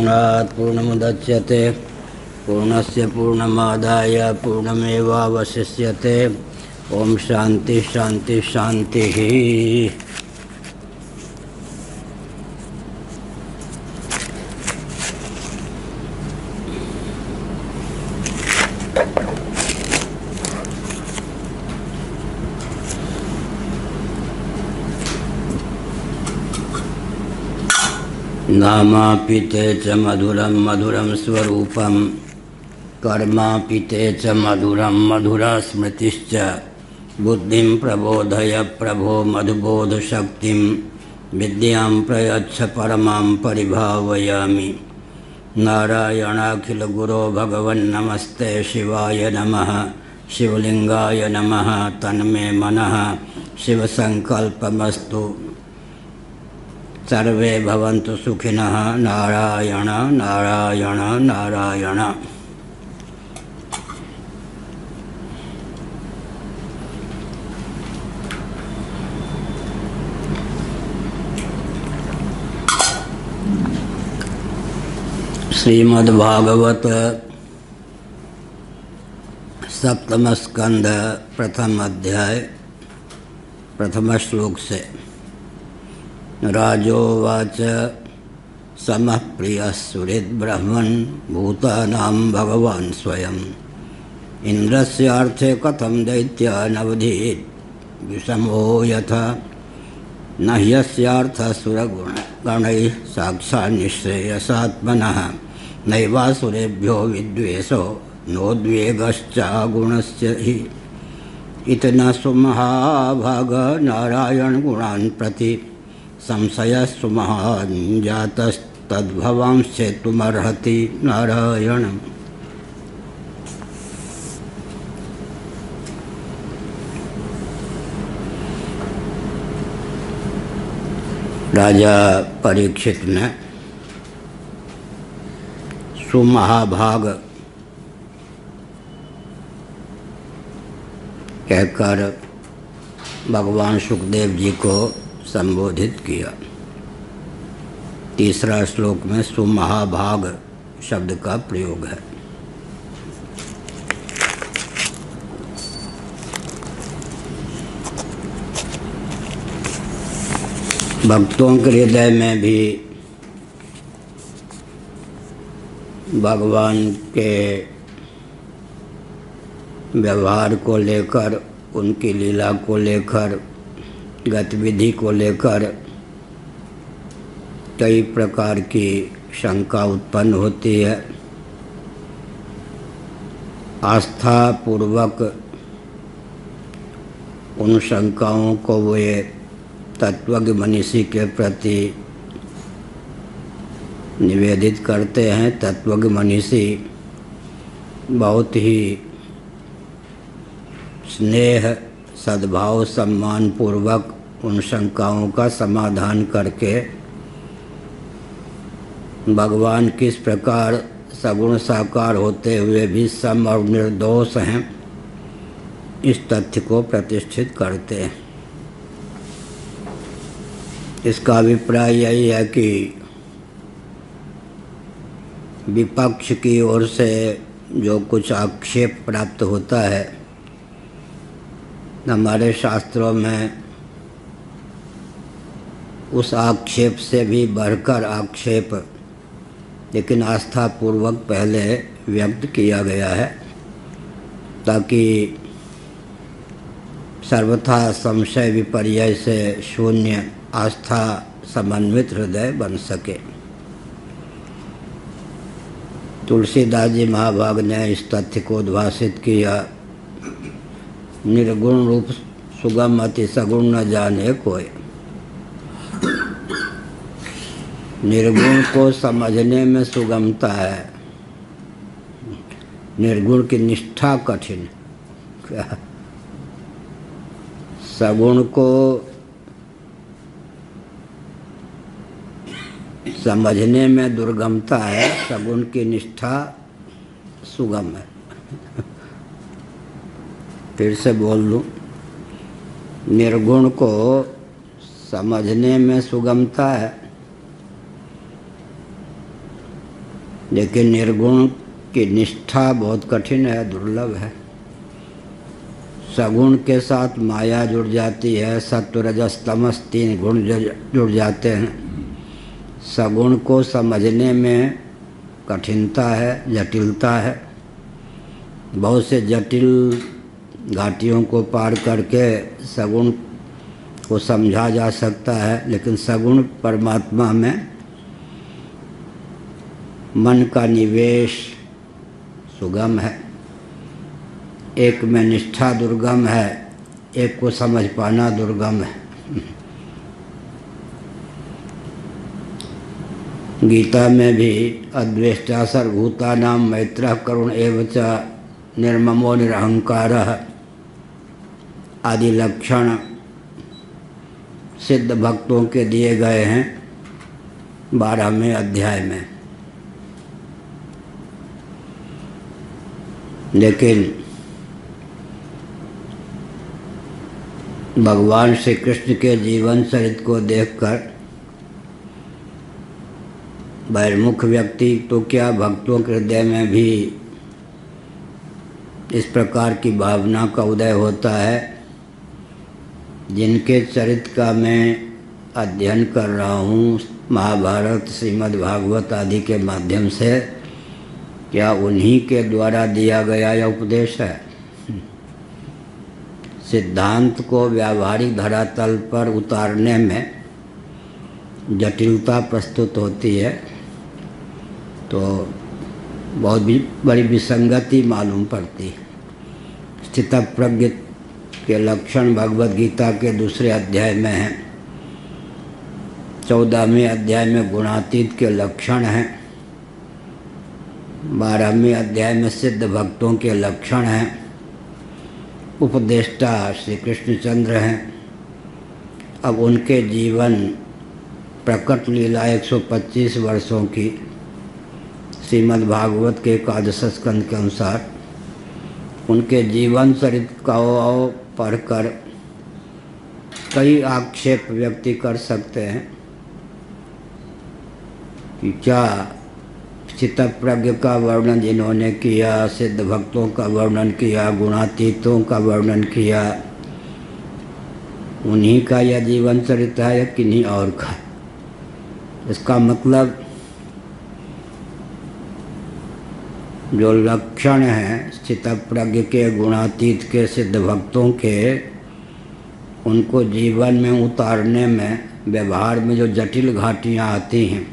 पूर्णात् पूर्णमुदच्यते पूर्णस्य पूर्णमादाय पूर्णमेवावशिष्यते। ओम शांति शांति शांति। नामापि ते च मधुरं मधुरं स्वरूपं कर्मापि ते च मधुरं मधुरा स्मृतिश्च। बुद्धिं प्रबोधय प्रभो मधुबोधशक्तिं विद्यां प्रयच्छ परमां परिभावयामि। नारायणाखिलगुरो भगवन्नमस्ते शिवाय नमः। शिवलिंगाय नमः। तन्मे मनः शिवसंकल्पमस्तु। सर्वे भवन्तु सुखिनः। नारायण नारायण नारायण। श्रीमद्भागवत सप्तम स्कंद प्रथम अध्याय प्रथम श्लोक से। राजोवाच समः प्रियः सुहृद्ब्रह्मन् भूतानां भगवान् स्वयं। इन्द्रस्यार्थे कथं दैत्यानवधीत् विषमो यथा। न ह्यस्यार्थः सुरगुणगणैः साक्षान्निःश्रेयसात्मनः। नैवासुरेभ्यो विद्वेषो नोद्वेगश्चागुणस्य हि। इतना सुमहाभाग नारायण गुणान् प्रति संशयस्तु महान् जातस्तद्भवांश्चेतुमर्हति नारायणम्। राजा परीक्षित ने सुमहाभाग कहकर भगवान सुखदेव जी को संबोधित किया। तीसरा श्लोक में सुमहाभाग शब्द का प्रयोग है। भक्तों के हृदय में भी भगवान के व्यवहार को लेकर, उनकी लीला को लेकर, गतिविधि को लेकर कई प्रकार की शंका उत्पन्न होती है। आस्था पूर्वक उन शंकाओं को वे तत्वज्ञ मनीषी के प्रति निवेदित करते हैं। तत्वज्ञ मनीषी बहुत ही स्नेह सद्भाव सम्मान पूर्वक उन शंकाओं का समाधान करके भगवान किस प्रकार सगुण साकार होते हुए भी सम और निर्दोष हैं, इस तथ्य को प्रतिष्ठित करते हैं। इसका अभिप्राय यही है कि विपक्ष की ओर से जो कुछ आक्षेप प्राप्त होता है, हमारे शास्त्रों में उस आक्षेप से भी बढ़कर आक्षेप लेकिन आस्थापूर्वक पहले व्यक्त किया गया है, ताकि सर्वथा संशय विपर्यय से शून्य आस्था समन्वित हृदय बन सके। तुलसीदास जी महाभाग ने इस तथ्य को उद्भाषित किया। निर्गुण रूप सुगम अति सगुण न जाने कोई। निर्गुण को समझने में सुगमता है, निर्गुण की निष्ठा कठिन। सगुण को समझने में दुर्गमता है, सगुण की निष्ठा सुगम है। फिर से बोल लूँ, निर्गुण को समझने में सुगमता है, लेकिन निर्गुण की निष्ठा बहुत कठिन है, दुर्लभ है। सगुण के साथ माया जुड़ जाती है, सत्व रजस तमस 3 गुण जुड़ जाते हैं। सगुण को समझने में कठिनता है, जटिलता है। बहुत से जटिल घाटियों को पार करके सगुण को समझा जा सकता है, लेकिन सगुण परमात्मा में मन का निवेश सुगम है। एक में निष्ठा दुर्गम है, एक को समझ पाना दुर्गम है। गीता में भी अद्वेष्टा सर्वभूतानां मैत्रः करुण एव च निर्ममो निरहंकारः आदि लक्षण सिद्ध भक्तों के दिए गए हैं 12वें अध्याय में। लेकिन भगवान श्री कृष्ण के जीवन चरित्र को देखकर बहिर्मुख व्यक्ति तो क्या, भक्तों के हृदय में भी इस प्रकार की भावना का उदय होता है, जिनके चरित्र का मैं अध्ययन कर रहा हूँ महाभारत, श्रीमद् भागवत आदि के माध्यम से, क्या उन्हीं के द्वारा दिया गया यह उपदेश है। सिद्धांत को व्यावहारिक धरातल पर उतारने में जटिलता प्रस्तुत होती है, तो बहुत बड़ी विसंगति मालूम पड़ती है। स्थितप्रज्ञ के लक्षण भगवद गीता के 2 अध्याय में हैं। 14वें अध्याय में गुणातीत के लक्षण हैं। 12वें अध्याय में सिद्ध भक्तों के लक्षण हैं। उपदेष्टा श्री कृष्णचंद्र हैं। अब उनके जीवन प्रकट लीला 125 वर्षों की श्रीमद् भागवत के 11 स्कंद के अनुसार उनके जीवन चरित्र का पढ़कर कई आक्षेप व्यक्ति कर सकते हैं कि क्या स्थितप्रज्ञ का वर्णन जिन्होंने किया, सिद्ध भक्तों का वर्णन किया, गुणातीतों का वर्णन किया, उन्हीं का यह जीवन चरित्र है या किन्हीं और का। इसका मतलब जो लक्षण हैं स्थितप्रज्ञ के, गुणातीत के, सिद्ध भक्तों के, उनको जीवन में उतारने में, व्यवहार में जो जटिल घाटियाँ आती हैं,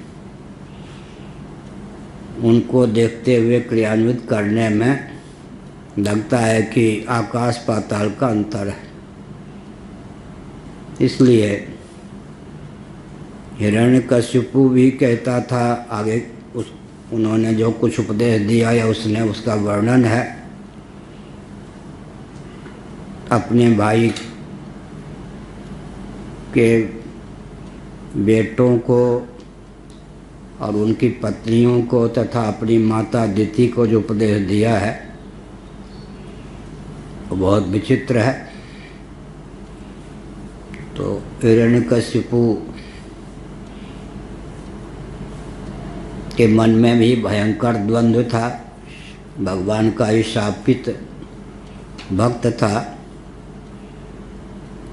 उनको देखते हुए क्रियान्वित करने में लगता है कि आकाश पाताल का अंतर है। इसलिए हिरण्यकशिपु भी कहता था, आगे उन्होंने जो कुछ उपदेश दिया या उसने उसका वर्णन है, अपने भाई के बेटों को और उनकी पत्नियों को तथा अपनी माता अदिति को जो उपदेश दिया है वो बहुत विचित्र है। तो हिरण्यकशिपु के मन में भी भयंकर द्वंद्व था। भगवान का ही शापित भक्त था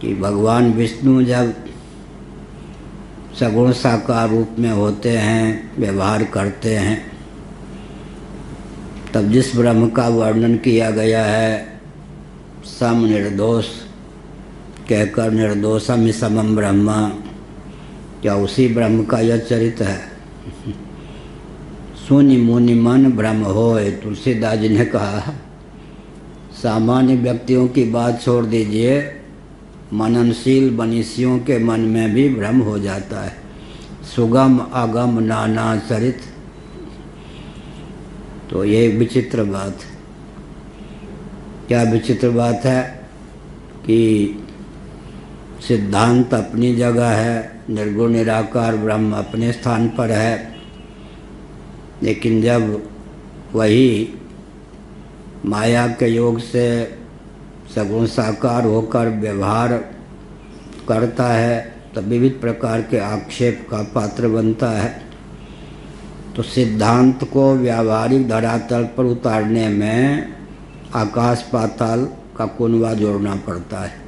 कि भगवान विष्णु जब सगुण साकार रूप में होते हैं, व्यवहार करते हैं, तब जिस ब्रह्म का वर्णन किया गया है सम निर्दोष कहकर, निर्दोषम ही समम ब्रह्म, क्या उसी ब्रह्म का यह चरित्र है। सुनि मुनि मन भ्रम होए, तुलसीदास जी ने कहा। सामान्य व्यक्तियों की बात छोड़ दीजिए, मननशील मनीषियों के मन में भी भ्रम हो जाता है। सुगम अगम नाना चरित, तो ये विचित्र बात। क्या विचित्र बात है कि सिद्धांत अपनी जगह है, निर्गुण निराकार ब्रह्म अपने स्थान पर है, लेकिन जब वही माया के योग से सगुण साकार होकर व्यवहार करता है तब विविध प्रकार के आक्षेप का पात्र बनता है। तो सिद्धांत को व्यावहारिक धरातल पर उतारने में आकाश पाताल का कुनवा जोड़ना पड़ता है।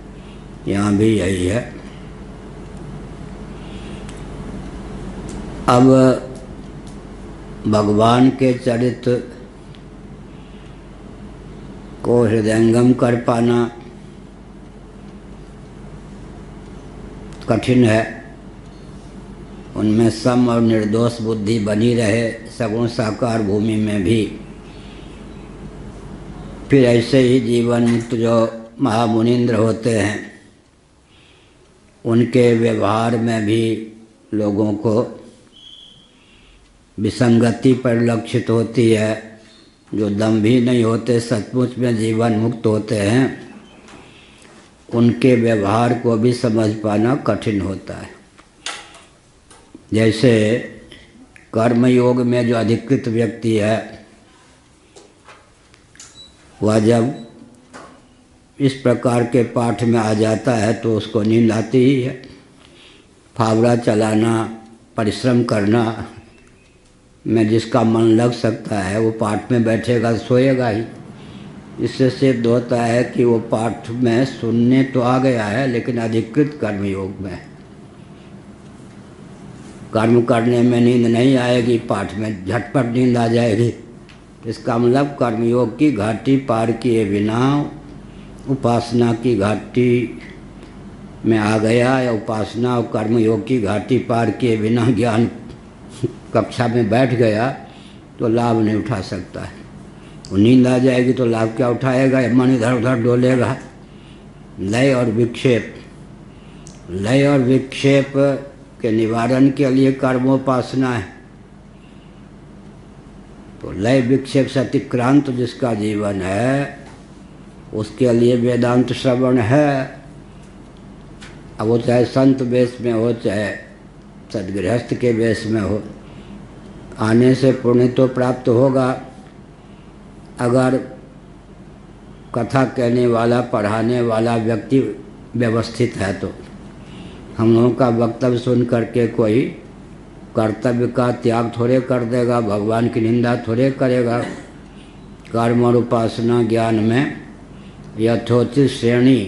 यहाँ भी यही है। अब भगवान के चरित्र को हृदयंगम कर पाना कठिन है। उनमें सम और निर्दोष बुद्धि बनी रहे सगुण साकार भूमि में भी। फिर ऐसे ही जीवन मुक्त जो महामुनीन्द्र होते हैं उनके व्यवहार में भी लोगों को विसंगति परिलक्षित होती है। जो दम्भी नहीं होते, सचमुच में जीवन मुक्त होते हैं, उनके व्यवहार को भी समझ पाना कठिन होता है। जैसे कर्मयोग में जो अधिकृत व्यक्ति है वह जब इस प्रकार के पाठ में आ जाता है तो उसको नींद आती ही है। फावड़ा चलाना, परिश्रम करना में जिसका मन लग सकता है वो पाठ में बैठेगा, सोएगा ही। इससे सिद्ध होता है कि वो पाठ में सुनने तो आ गया है लेकिन अधिकृत कर्मयोग में। कर्म करने में नींद नहीं आएगी, पाठ में झटपट नींद आ जाएगी। इसका मतलब कर्मयोग की घाटी पार किए बिना उपासना की घाटी में आ गया, या उपासना और कर्मयोग की घाटी पार किए बिना ज्ञान कक्षा में बैठ गया तो लाभ नहीं उठा सकता है। वो नींद आ जाएगी तो लाभ क्या उठाएगा? मन इधर उधर डोलेगा। लय और विक्षेप, लय और विक्षेप के निवारण के लिए कर्मोपासना है। तो लय विक्षेप से अतिक्रांत जिसका जीवन है उसके लिए वेदांत श्रवण है। अब वो चाहे संत वेश में हो चाहे सदगृहस्थ के वेश में हो, आने से पुण्य तो प्राप्त होगा अगर कथा कहने वाला, पढ़ाने वाला व्यक्ति व्यवस्थित है। तो हम लोगों का वक्तव्य सुन करके कोई कर्तव्य का त्याग थोड़े कर देगा, भगवान की निंदा थोड़े करेगा। कर्म और उपासना ज्ञान में यथोचित श्रेणी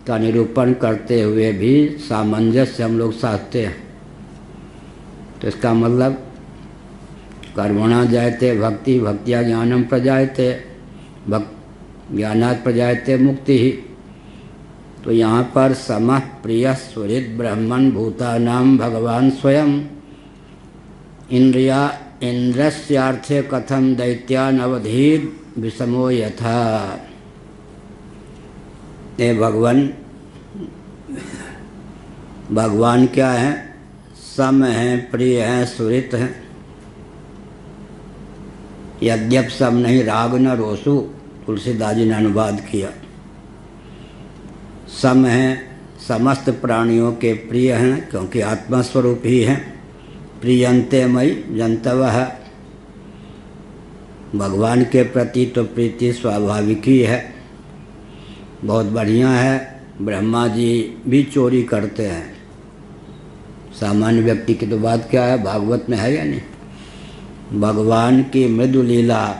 का निरूपण करते हुए भी सामंजस्य हम लोग साधते हैं। तो इसका मतलब कर्मणा जायते भक्ति, भक्तिया ज्ञानम प्रजायते, ज्ञानात् प्रजायते मुक्ति ही। तो यहाँ पर समः प्रिय सुहृद ब्रह्मन् भूतानां भगवान स्वयं इंद्रिया इंद्रस्यार्थे कथम दैत्यान अवधीर विषमो यथा। ये भगवान क्या है? सम हैं, प्रिय हैं, सुहृद हैं। यद्यप सम नहीं राग न रोसु, तुलसीदास जी ने अनुवाद किया। सम हैं, समस्त प्राणियों के प्रिय हैं क्योंकि आत्मस्वरूप ही हैं। प्रियंते मयि जंतवः, भगवान के प्रति तो प्रीति स्वाभाविक ही है, बहुत बढ़िया है। ब्रह्मा जी भी चोरी करते हैं। सामान्य व्यक्ति की तो बात क्या है, भागवत में है या नहीं। भगवान की मृदु लीला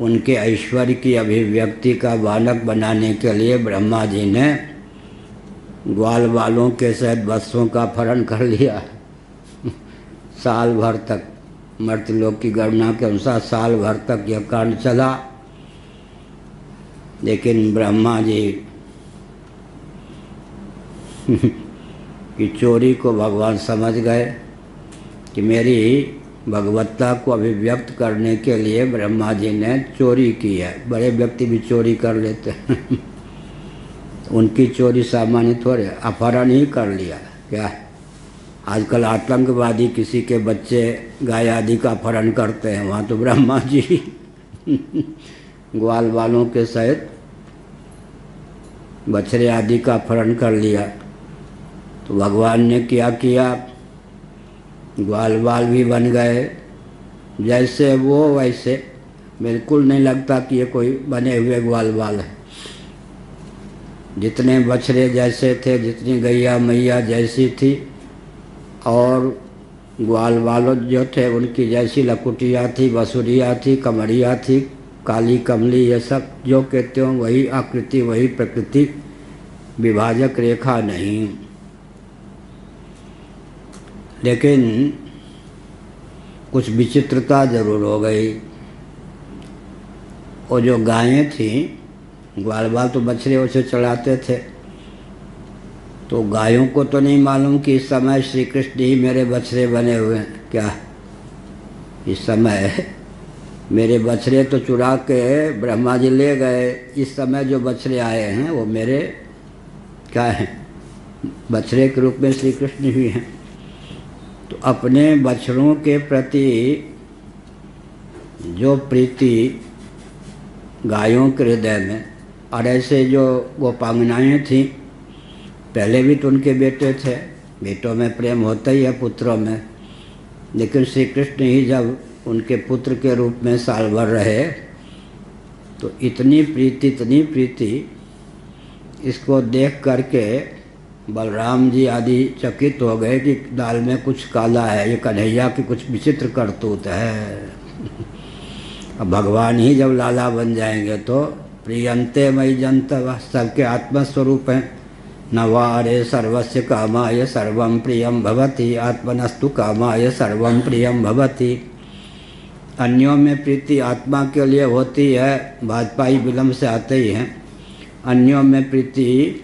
उनके ऐश्वर्य की अभिव्यक्ति का बालक बनाने के लिए ब्रह्मा जी ने ग्वाल वालों के सहित बच्चों का अपहरण कर लिया। साल भर तक, मर्त्यलोक की गणना के अनुसार साल भर तक यह कांड चला। लेकिन ब्रह्मा जी की चोरी को भगवान समझ गए कि मेरी भगवत्ता को अभिव्यक्त करने के लिए ब्रह्मा जी ने चोरी की है। बड़े व्यक्ति भी चोरी कर लेते हैं। उनकी चोरी सामान्य थोड़े, अपहरण ही कर लिया। क्या आजकल आतंकवादी किसी के बच्चे गाय आदि का अपहरण करते हैं, वहाँ तो ब्रह्मा जी ग्वाल वालों के सहित बछड़े आदि का अपहरण कर लिया। तो भगवान ने क्या किया, ग्वाल बाल भी बन गए। जैसे वो वैसे, बिल्कुल नहीं लगता कि ये कोई बने हुए ग्वाल बाल है। जितने बछड़े जैसे थे, जितनी गैया मैया जैसी थी, और ग्वाल बालों जो थे उनकी जैसी लकुटिया थी, बसुरिया थी, कमरिया थी, काली कमली, ये सब जो कहते हो वही आकृति, वही प्रकृति, विभाजक रेखा नहीं। लेकिन कुछ विचित्रता जरूर हो गई। वो जो गायें थीं, ग्वाल बाल तो बछड़े उसे चढ़ाते थे, तो गायों को तो नहीं मालूम कि इस समय श्री कृष्ण ही मेरे बछड़े बने हुए हैं। क्या इस समय मेरे बछड़े तो चुरा के ब्रह्मा जी ले गए, इस समय जो बछड़े आए हैं वो मेरे क्या हैं, बछड़े के रूप में श्री कृष्ण ही हैं। तो अपने बछड़ों के प्रति जो प्रीति गायों के हृदय में, और ऐसे जो गोपांगनाएँ थीं, पहले भी तो उनके बेटे थे, बेटों में प्रेम होता ही है, पुत्रों में, लेकिन श्री कृष्ण ही जब उनके पुत्र के रूप में साल भर रहे तो इतनी प्रीति इसको देख करके बलराम जी आदि चकित हो गए कि दाल में कुछ काला है, ये कन्हैया की कुछ विचित्र करतूत है। अब भगवान ही जब लाला बन जाएंगे तो प्रियंते मई जंतव, सबके आत्मस्वरूप हैं। नवारे सर्वस्य कामाय सर्वं प्रियं भवति, आत्मनस्तु कामाय सर्वं प्रियं भवति। अन्यों में प्रीति आत्मा के लिए होती है, भाजपाई विलम्ब से आते ही हैं। अन्यों में प्रीति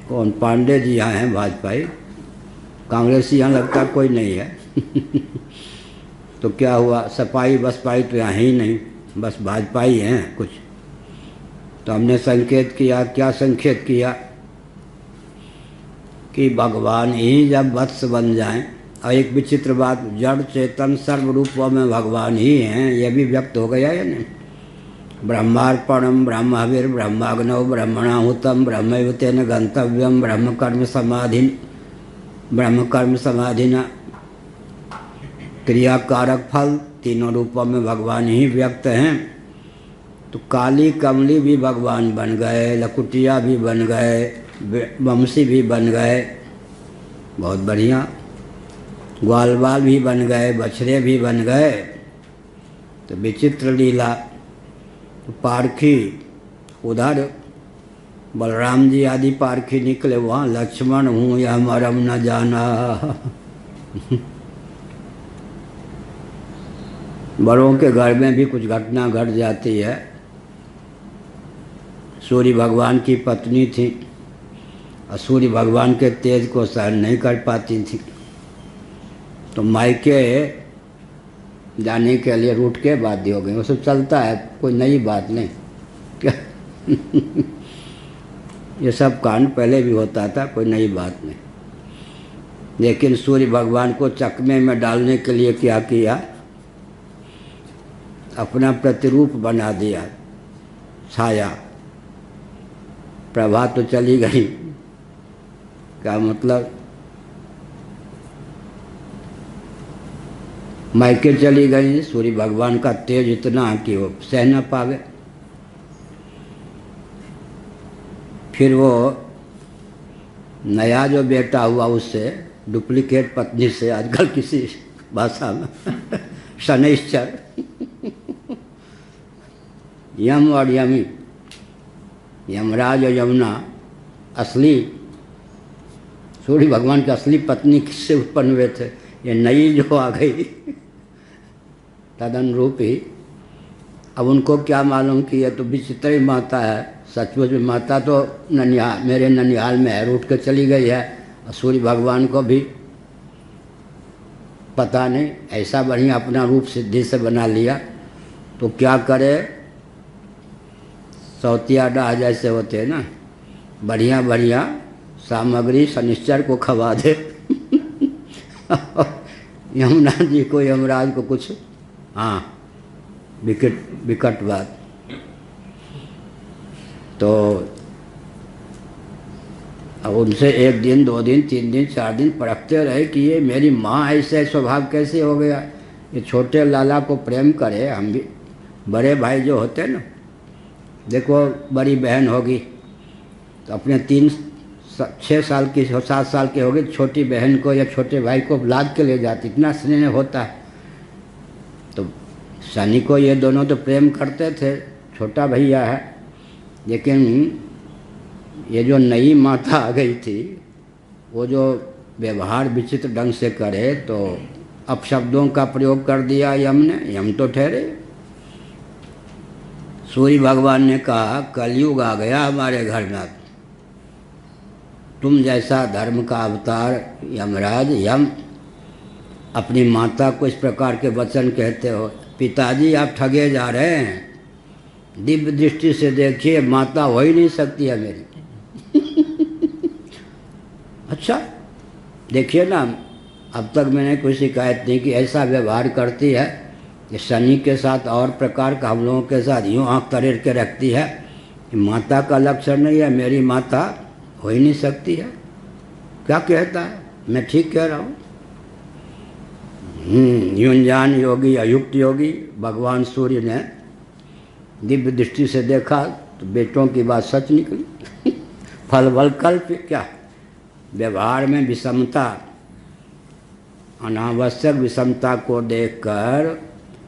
कौन, पांडे जी यहाँ हैं भाजपाई, कांग्रेसी यहाँ लगता कोई नहीं है। तो क्या हुआ, सपाई बसपाई तो यहाँ ही नहीं, बस भाजपाई हैं कुछ। तो हमने संकेत किया, क्या संकेत किया कि भगवान ही जब वत्स बन जाएं, और एक विचित्र बात, जड़ चेतन सर्व रूपों में भगवान ही हैं, यह भी व्यक्त हो गया है ना। ब्रह्मार्पणम ब्रह्मविर ब्रह्माग्नौ ब्रह्मणाहुतम ब्रह्मैव तेन गंतव्यम ब्रह्म कर्म समाधिना। क्रियाकारक फल तीनों रूपों में भगवान ही व्यक्त हैं। तो काली कमली भी भगवान बन गए, लकुटिया भी बन गए, वंशी भी बन गए, बहुत बढ़िया, ग्वाल बाल भी बन गए, बछड़े भी बन गए। तो विचित्र लीला। तो पारखी उधर बलराम जी आदि पारखी निकले, वहाँ लक्ष्मण हूँ यह मरम न जाना। बड़ों के घर में भी कुछ घटना घट जाती है। सूर्य भगवान की पत्नी थी और सूर्य भगवान के तेज को सहन नहीं कर पाती थी, तो मायके जाने के लिए रूठ के बाध्य हो गई। वो सब चलता है, कोई नई बात नहीं क्या। ये सब कांड पहले भी होता था, कोई नई बात नहीं। लेकिन सूर्य भगवान को चकमे में डालने के लिए क्या किया, अपना प्रतिरूप बना दिया, छाया। प्रभा तो चली गई, क्या मतलब, मायके चली गई। सूर्य भगवान का तेज इतना कि वो सह न पावे। फिर वो नया जो बेटा हुआ उससे, डुप्लीकेट पत्नी से, आजकल किसी भाषा में शनैश्चर, यम और यमी, यमराज और यमुना, असली सूर्य भगवान की असली पत्नी किससे उत्पन्न हुए थे, ये नई जो आ गई तदनुरूप ही। अब उनको क्या मालूम कि ये तो विचित्र ही माता है, सचमुच में माता तो ननिहाल, मेरे ननिहाल में है, रूठ के चली गई है। और सूर्य भगवान को भी पता नहीं, ऐसा बढ़िया अपना रूप सिद्धि से बना लिया। तो क्या करे, सौतिया डाह जैसे होते हैं ना, बढ़िया बढ़िया सामग्री शनिश्चर को खवा दे। यमुना जी को, यमराज को कुछ, हाँ, विकट बात। तो अब उनसे 1 दिन 2 दिन 3 दिन 4 दिन परखते रहे कि ये मेरी माँ ऐसे स्वभाव कैसे हो गया, ये छोटे लाला को प्रेम करे। हम भी बड़े भाई जो होते ना, देखो बड़ी बहन होगी तो अपने 3 6 साल की 7 साल की होगी, छोटी बहन को या छोटे भाई को लाद के ले जाती, इतना स्नेह होता है। तो शनि को ये दोनों तो प्रेम करते थे, छोटा भैया है, लेकिन ये जो नई माता आ गई थी वो जो व्यवहार विचित्र ढंग से करे तो अपशब्दों का प्रयोग कर दिया यम ने। यम तो ठहरे। सूर्य भगवान ने कहा कलयुग आ गया हमारे घर में, तुम जैसा धर्म का अवतार यमराज यम अपनी माता को इस प्रकार के वचन कहते हो। पिताजी आप ठगे जा रहे हैं, दिव्य दृष्टि से देखिए, माता हो ही नहीं सकती है मेरी। अच्छा देखिए ना, अब तक मैंने कोई शिकायत नहीं की। ऐसा व्यवहार करती है कि शनि के साथ और प्रकार का हम लोगों के साथ यूँ आँख तरेर के रखती है कि माता का लक्षण नहीं है, मेरी माता हो ही नहीं सकती है। क्या कहता है? मैं ठीक कह रहा हूँ। युंजान योगी अयुक्त योगी भगवान सूर्य ने दिव्य दृष्टि से देखा तो बेटों की बात सच निकली। फल बल कल्प क्या, व्यवहार में विषमता, अनावश्यक विषमता को देखकर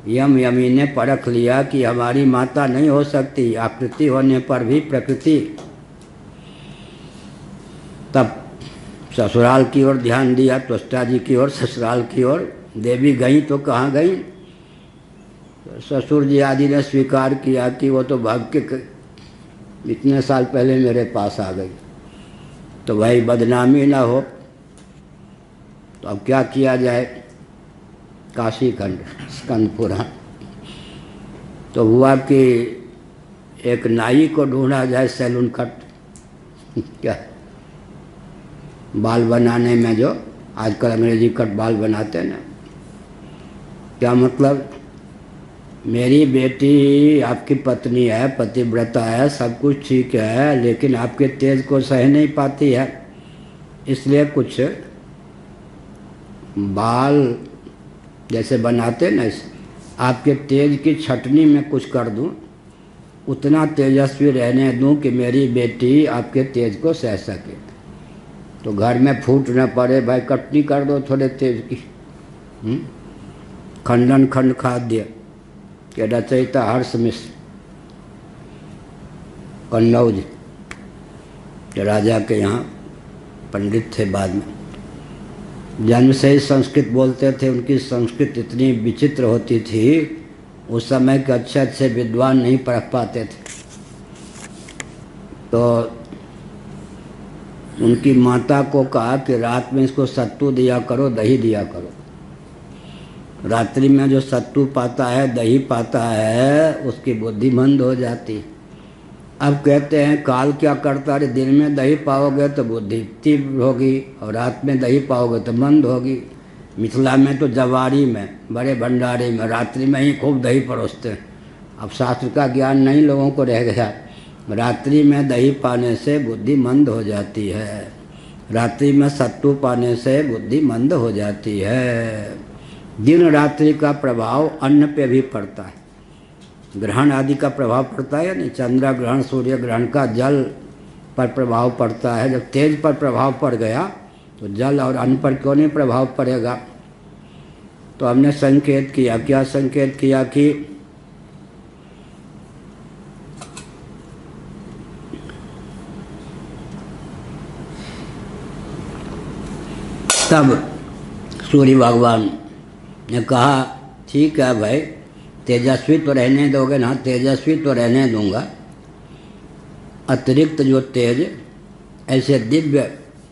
यम यमी ने परख लिया कि हमारी माता नहीं हो सकती, आकृति होने पर भी प्रकृति। तब ससुराल की ओर ध्यान दिया, त्वष्टा जी की ओर, ससुराल की ओर। देवी गई तो कहाँ गई? ससुर जी आदि ने स्वीकार किया कि वो तो भाग के इतने साल पहले मेरे पास आ गई, तो भाई बदनामी ना हो। तो अब क्या किया जाए? काशी खंड स्कंद पुराण। तो हुआ कि एक नाई को ढूंढा जाए, सैलून कट क्या बाल बनाने में, जो आजकल अंग्रेजी कट बाल बनाते हैं ना। क्या मतलब? मेरी बेटी आपकी पत्नी है, पतिव्रता है, सब कुछ ठीक है, लेकिन आपके तेज को सह नहीं पाती है, इसलिए कुछ बाल जैसे बनाते ना, आपके तेज की छटनी में कुछ कर दूं, उतना तेजस्वी रहने दूं कि मेरी बेटी आपके तेज को सह सके। तो घर में फूट न पड़े, भाई कटनी कर दो थोड़े तेज की। खंडन खंड खाद्य के रचयिता हर्ष मिश्र कन्नौज के राजा के यहाँ पंडित थे, बाद में जन्म से ही संस्कृत बोलते थे। उनकी संस्कृत इतनी विचित्र होती थी, उस समय के अच्छे अच्छे विद्वान नहीं पढ़ पाते थे। तो उनकी माता को कहा कि रात में इसको सत्तू दिया करो, दही दिया करो। रात्रि में जो सत्तू पाता है, दही पाता है, उसकी बुद्धि मंद हो जाती। अब कहते हैं काल क्या करता है, दिन में दही पाओगे तो बुद्धि तीव्र होगी और रात में दही पाओगे तो मंद होगी। मिथिला में तो जवारी में, बड़े भंडारे में रात्रि में ही खूब दही परोसते हैं। अब शास्त्र का ज्ञान नहीं लोगों को रह गया। रात्रि में दही पाने से बुद्धि मंद हो जाती है, रात्रि में सत्तू पाने से बुद्धि मंद हो जाती है। दिन रात्रि का प्रभाव अन्न पे भी पड़ता है, ग्रहण आदि का प्रभाव पड़ता है या नहीं? चंद्र ग्रहण, सूर्य ग्रहण का जल पर प्रभाव पड़ता है। जब तेज पर प्रभाव पड़ गया तो जल और अन्न पर क्यों नहीं प्रभाव पड़ेगा? तो हमने संकेत किया। क्या संकेत किया कि तब सूर्य भगवान ने कहा ठीक है भाई, तेजस्वी तो रहने दोगे ना? तेजस्वी तो रहने दूंगा, अतिरिक्त जो तेज, ऐसे दिव्य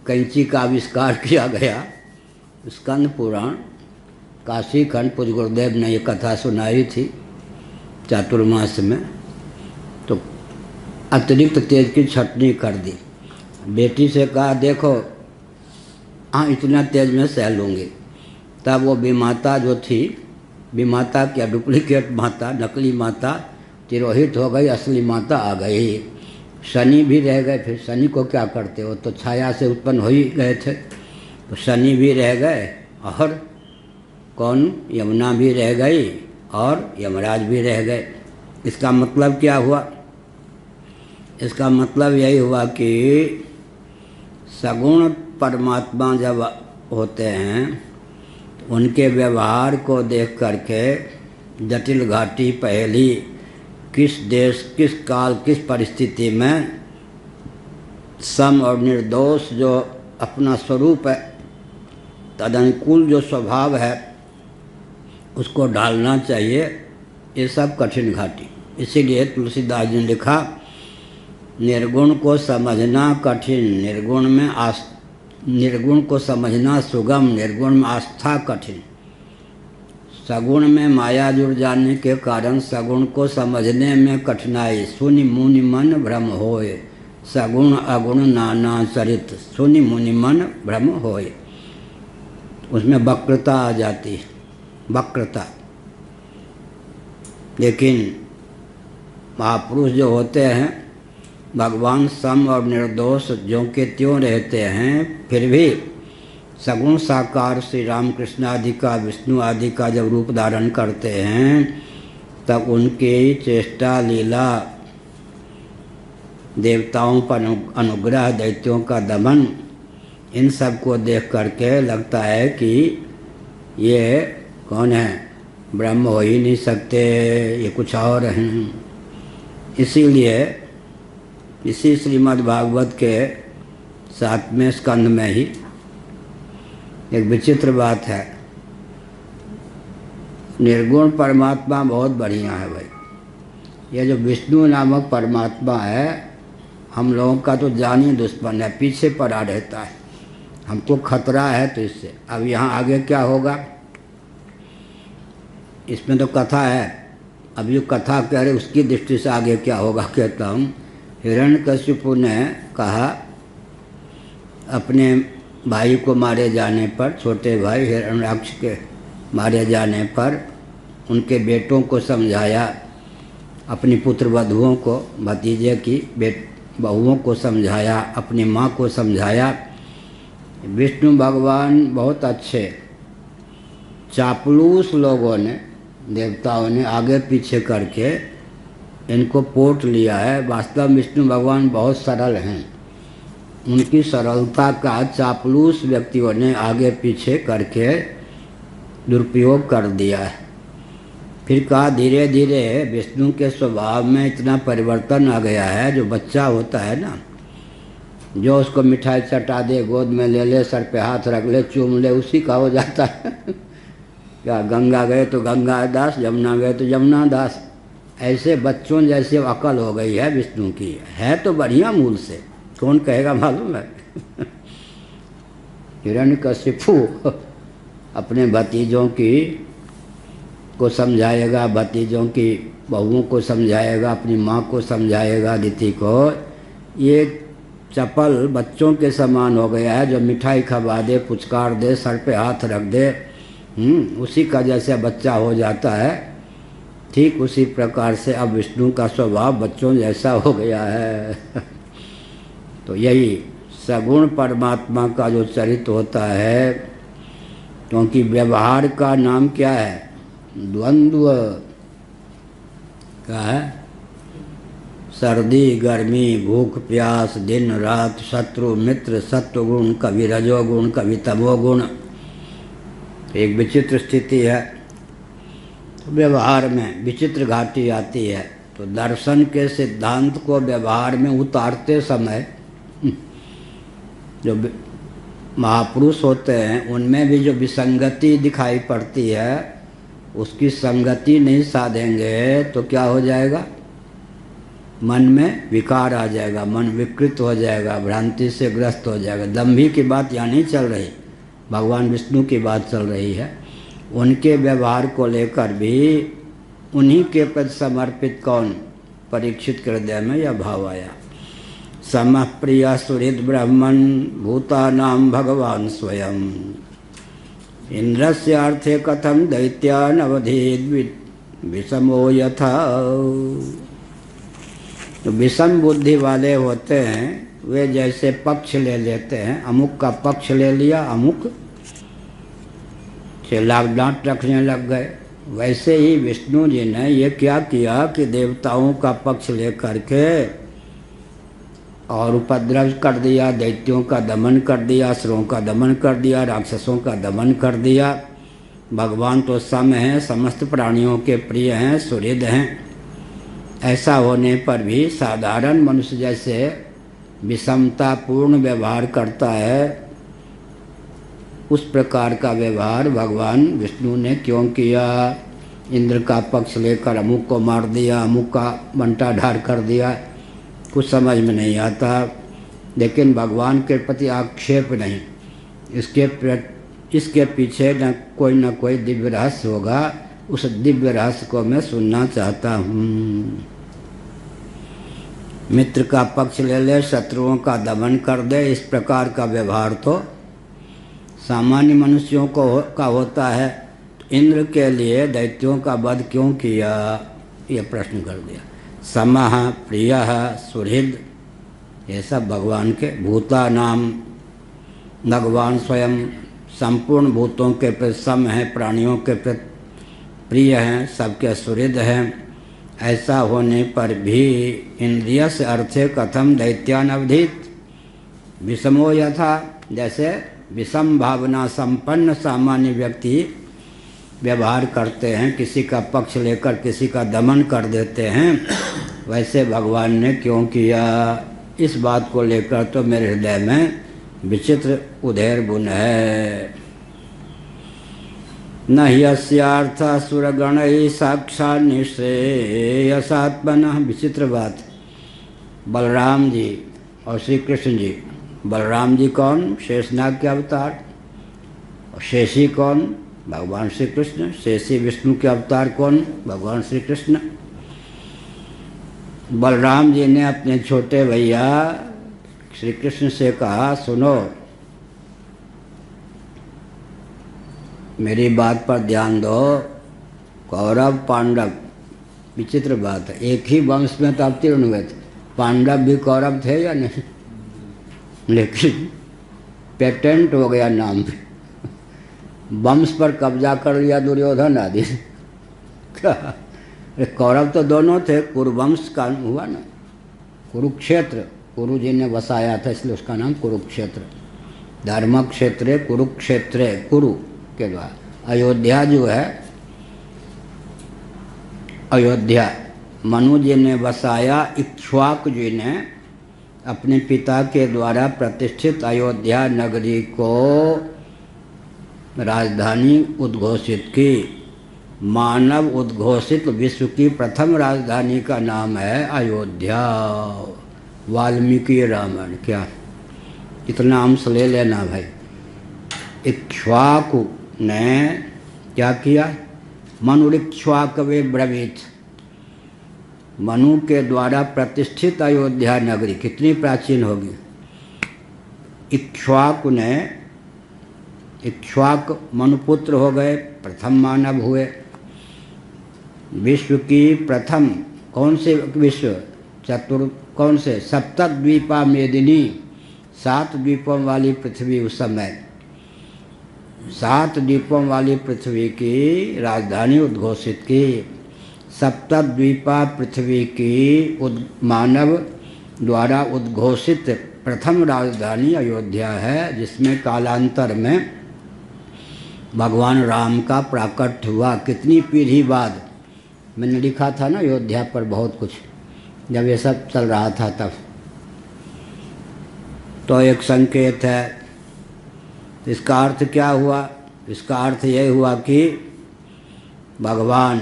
कैंची का आविष्कार किया गया। स्कंद पुराण काशी खंड पूज्य गुरुदेव ने ये कथा सुनाई थी चातुर्मास में। तो अतिरिक्त तेज की छटनी कर दी। बेटी से कहा देखो, हाँ इतना तेज में सह लूँगी। तब वो विमाता जो थी, विमाता क्या डुप्लीकेट माता, नकली माता तिरोहित हो गई, असली माता आ गई। शनि भी रह गए। फिर शनि को क्या करते हो, तो छाया से उत्पन्न हो ही गए थे। तो शनि भी रह गए और कौन, यमुना भी रह गई और यमराज भी रह गए। इसका मतलब क्या हुआ? इसका मतलब यही हुआ कि सगुण परमात्मा जब होते हैं उनके व्यवहार को देख करके जटिल घाटी पहेली किस देश, किस काल, किस परिस्थिति में सम और निर्दोष जो अपना स्वरूप है, तदनुकूल जो स्वभाव है, उसको ढालना चाहिए। ये सब कठिन घाटी। इसीलिए तुलसीदास जी ने लिखा, निर्गुण को समझना कठिन, निर्गुण को समझना सुगम, निर्गुण में आस्था कठिन। सगुण में माया जुड़ जाने के कारण सगुण को समझने में कठिनाई। सुनि मुनि मन भ्रम होए, सगुण अगुण नाना चरित, सुनि मुनि मन भ्रम होए। उसमें वक्रता आ जाती है, वक्रता। लेकिन महापुरुष जो होते हैं, भगवान सम और निर्दोष ज्यों के त्यों रहते हैं, फिर भी सगुण साकार श्री रामकृष्ण आदि का, विष्णु आदि का जब रूप धारण करते हैं, तब उनकी चेष्टा लीला, देवताओं पर अनुग्रह, दैत्यों का दमन, इन सब को देख करके लगता है कि ये कौन है, ब्रह्म हो ही नहीं सकते, ये कुछ और हैं। इसीलिए इसी श्रीमद् भागवत के 7वें स्कंध में ही एक विचित्र बात है। निर्गुण परमात्मा बहुत बढ़िया है भाई। ये जो विष्णु नामक परमात्मा है, हम लोगों का तो जानी दुश्मन है, पीछे पड़ा रहता है, हमको खतरा है तो इससे। अब यहाँ आगे क्या होगा, इसमें तो कथा है। अब जो कथा कह रहे उसकी दृष्टि से आगे क्या होगा कहता हूँ। हिरण्यकशिपु ने कहा अपने भाई को मारे जाने पर, छोटे भाई हिरण्याक्ष के मारे जाने पर उनके बेटों को समझाया, अपनी पुत्र वधुओं को, भतीजे की बहुओं को समझाया, अपनी माँ को समझाया। विष्णु भगवान बहुत अच्छे, चापलूस लोगों ने, देवताओं ने आगे पीछे करके इनको पोट लिया है। वास्तव में विष्णु भगवान बहुत सरल हैं, उनकी सरलता का चापलूस व्यक्तियों ने आगे पीछे करके दुरुपयोग कर दिया है। फिर कहा धीरे धीरे विष्णु के स्वभाव में इतना परिवर्तन आ गया है, जो बच्चा होता है ना, जो उसको मिठाई चटा दे, गोद में ले ले, सर पे हाथ रख ले, चूम ले, उसी का हो जाता है। क्या गंगा गए तो गंगा दास, यमुना गए तो यमुना दास। ऐसे बच्चों जैसे अकल हो गई है विष्णु की। है तो बढ़िया मूल से, कौन कहेगा मालूम है। हिरण्यकशिपु अपने भतीजों की को समझाएगा, भतीजों की बहुओं को समझाएगा, अपनी माँ को समझाएगा, अदिति को। ये चपल बच्चों के समान हो गया है, जो मिठाई खवा दे, पुचकार दे, सर पे हाथ रख दे, उसी का जैसे बच्चा हो जाता है। ठीक उसी प्रकार से अब विष्णु का स्वभाव बच्चों जैसा हो गया है। तो यही सगुण परमात्मा का जो चरित्र होता है, क्योंकि व्यवहार का नाम क्या है, द्वंद्व क्या है, सर्दी गर्मी, भूख प्यास, दिन रात, शत्रु मित्र, सत्वगुण, कभी रजोगुण, कभी तमोगुण। एक विचित्र स्थिति है। तो व्यवहार में विचित्र घाटी आती है। तो दर्शन के सिद्धांत को व्यवहार में उतारते समय जो महापुरुष होते हैं, उनमें भी जो विसंगति दिखाई पड़ती है, उसकी संगति नहीं साधेंगे तो क्या हो जाएगा, मन में विकार आ जाएगा, मन विकृत हो जाएगा, भ्रांति से ग्रस्त हो जाएगा। दंभी की बात यहाँ नहीं चल रही, भगवान विष्णु की बात चल रही है। उनके व्यवहार को लेकर भी उन्हीं के प्रति समर्पित कौन, परीक्षित के हृदय में यह भाव आया। समः प्रिय सुहृद ब्रह्मन् भूतानां भगवान स्वयं, इंद्रस्य अर्थे कथम दैत्यान् अवधीद् विषमो यथा। तो विषम बुद्धि वाले होते हैं, वे जैसे पक्ष ले लेते हैं, अमुक का पक्ष ले लिया, अमुक से लाख डांट रखने लग गए। वैसे ही विष्णु जी ने ये क्या किया कि देवताओं का पक्ष लेकर के और उपद्रव कर दिया, दैत्यों का दमन कर दिया, असुरों का दमन कर दिया, राक्षसों का दमन कर दिया। भगवान तो सम हैं, समस्त प्राणियों के प्रिय हैं, सुहृद हैं। ऐसा होने पर भी साधारण मनुष्य जैसे विषमतापूर्ण व्यवहार करता है, उस प्रकार का व्यवहार भगवान विष्णु ने क्यों किया? इंद्र का पक्ष लेकर अमुक को मार दिया, अमुक का बंटा ढार कर दिया, कुछ समझ में नहीं आता। लेकिन भगवान के प्रति आक्षेप नहीं, इसके पीछे न कोई दिव्य रहस्य होगा। उस दिव्य रहस्य को मैं सुनना चाहता हूँ। मित्र का पक्ष ले ले, शत्रुओं का दमन कर दे, इस प्रकार का व्यवहार तो सामान्य मनुष्यों का होता है। तो इंद्र के लिए दैत्यों का वध क्यों किया? ये प्रश्न कर दिया। समः प्रियः सुहृद, ये सब भगवान के भूता नाम, भगवान स्वयं संपूर्ण भूतों के प्रति सम है, प्राणियों के प्रति प्रिय हैं, सबके सुहृद हैं। ऐसा होने पर भी इंद्रिय से अर्थे कथम दैत्यान अवधीत विषमो यथा, जैसे विषम भावना संपन्न सामान्य व्यक्ति व्यवहार करते हैं, किसी का पक्ष लेकर किसी का दमन कर देते हैं, वैसे भगवान ने क्यों किया? इस बात को लेकर तो मेरे हृदय में विचित्र उधेर बुन है। न ह्यस्यार्थ सुरगणैः साक्षात् निःश्रेयसात्मनः। विचित्र बात, बलराम जी और श्री कृष्ण जी। बलराम जी कौन? शेषनाग के अवतार। और शेषी कौन? भगवान श्री कृष्ण। शेषी विष्णु के अवतार कौन? भगवान श्री कृष्ण। बलराम जी ने अपने छोटे भैया श्री कृष्ण से कहा, सुनो मेरी बात पर ध्यान दो, कौरव पांडव, विचित्र बात है, एक ही वंश में तो अवतीर्ण हुए थे। पांडव भी कौरव थे या नहीं? लेकिन पेटेंट हो गया नाम पे, वंश पर कब्जा कर लिया दुर्योधन आदि। कौरव तो दोनों थे, कुरुवंश का हुआ ना, कुरुक्षेत्र, कुरु जी ने बसाया था इसलिए उसका नाम कुरुक्षेत्र। धर्म क्षेत्र कुरुक्षेत्र, कुरु के द्वारा। अयोध्या जो है, अयोध्या मनु जी ने बसाया, इक्ष्वाकु जी ने अपने पिता के द्वारा प्रतिष्ठित अयोध्या नगरी को राजधानी उद्घोषित की। मानव उद्घोषित विश्व की प्रथम राजधानी का नाम है अयोध्या। वाल्मीकि रामायण, क्या इतना अंश ले लेना भाई। इक्ष्वाकु ने क्या किया? मनुरिक्ष्वाकवे ब्रवीत, मनु के द्वारा प्रतिष्ठित अयोध्या नगरी कितनी प्राचीन होगी। इक्ष्वाकु ने, इक्ष्वाक मनुपुत्र हो गए, प्रथम मानव हुए। विश्व की प्रथम, कौन से विश्व? कौन से? सप्तद्वीपा मेदिनी, 7 द्वीपों वाली पृथ्वी। उस समय 7 द्वीपों वाली पृथ्वी की राजधानी उद्घोषित की। सप्तद्वीपा पृथ्वी की मानव द्वारा उद्घोषित प्रथम राजधानी अयोध्या है, जिसमें कालांतर में भगवान राम का प्राकट्य हुआ। कितनी पीढ़ी बाद। मैंने लिखा था ना अयोध्या पर बहुत कुछ, जब ये सब चल रहा था तब। तो एक संकेत है। इसका अर्थ क्या हुआ? इसका अर्थ यह हुआ कि भगवान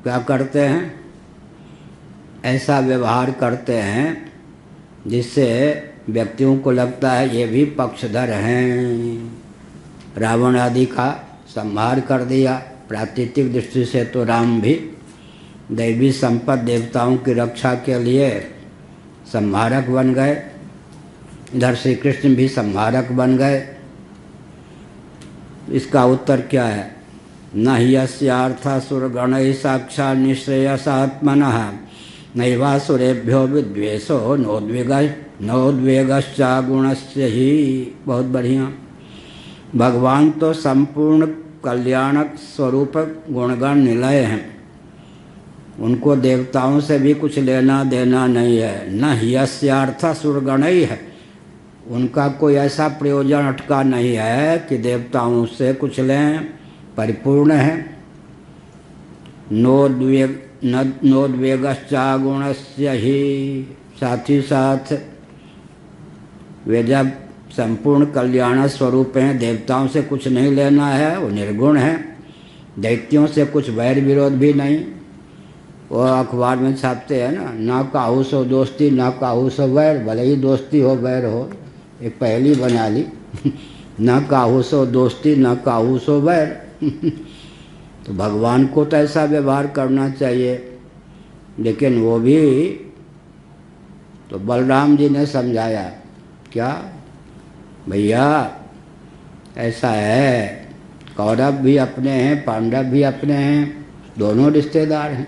क्या करते हैं? ऐसा व्यवहार करते हैं जिससे व्यक्तियों को लगता है ये भी पक्षधर हैं। रावण आदि का संहार कर दिया। प्राकृतिक दृष्टि से तो राम भी दैवी संपद देवताओं की रक्षा के लिए संहारक बन गए, इधर श्री कृष्ण भी संहारक बन गए। इसका उत्तर क्या है? न ह्यस्यार्थासुरगणैः साक्षात् निःश्रेयसात्मनः नैवासुरेभ्यो विद्वेषो नोद्वेगश्च गुणस्य ही। बहुत बढ़िया। भगवान तो संपूर्ण कल्याणक स्वरूप गुणगण निलय हैं, उनको देवताओं से भी कुछ लेना देना नहीं है। न ह्यस्यार्थ सुरगणई है, उनका कोई ऐसा प्रयोजन अटका नहीं है कि देवताओं से कुछ लें, परिपूर्ण है। नोद्वेगश्चा गुणस्य ही, साथ ही साथ वे जब संपूर्ण कल्याण स्वरूप हैं, देवताओं से कुछ नहीं लेना है, वो निर्गुण है। दैत्यों से कुछ वैर विरोध भी नहीं। वो अखबार में छापते हैं ना काहू सो दोस्ती ना काहू सो वैर, भले ही दोस्ती हो वैर हो, एक पहली बना ली ना काहू सो दोस्ती ना काहू सो वैर। तो भगवान को तो ऐसा व्यवहार करना चाहिए, लेकिन वो भी तो बलराम जी ने समझाया क्या, भैया ऐसा है, कौरव भी अपने हैं, पांडव भी अपने हैं, दोनों रिश्तेदार हैं।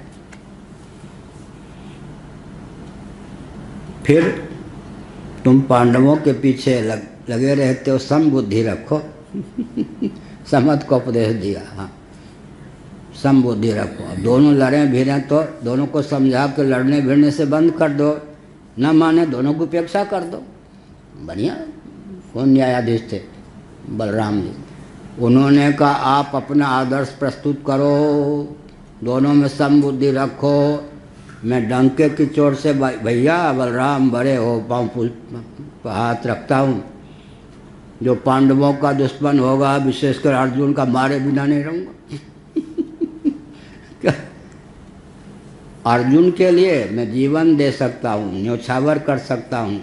फिर तुम पांडवों के पीछे लगे रहते हो, समबुद्धि रखो। समत को उपदेश दिया, हाँ समबुद्धि रखो। अब दोनों लड़ें भिड़ें तो दोनों को समझा के लड़ने भिड़ने से बंद कर दो, न माने दोनों को उपेक्षा कर दो। बढ़िया, कौन न्यायाधीश थे? बलराम जी। उन्होंने कहा आप अपना आदर्श प्रस्तुत करो, दोनों में समबुद्धि रखो। मैं डंके की चोट से भैया बलराम बड़े हो, पाँव हाथ रखता हूँ, जो पांडवों का दुश्मन होगा, विशेषकर अर्जुन का, मारे बिना नहीं रहूँगा। अर्जुन के लिए मैं जीवन दे सकता हूँ, न्योछावर कर सकता हूँ।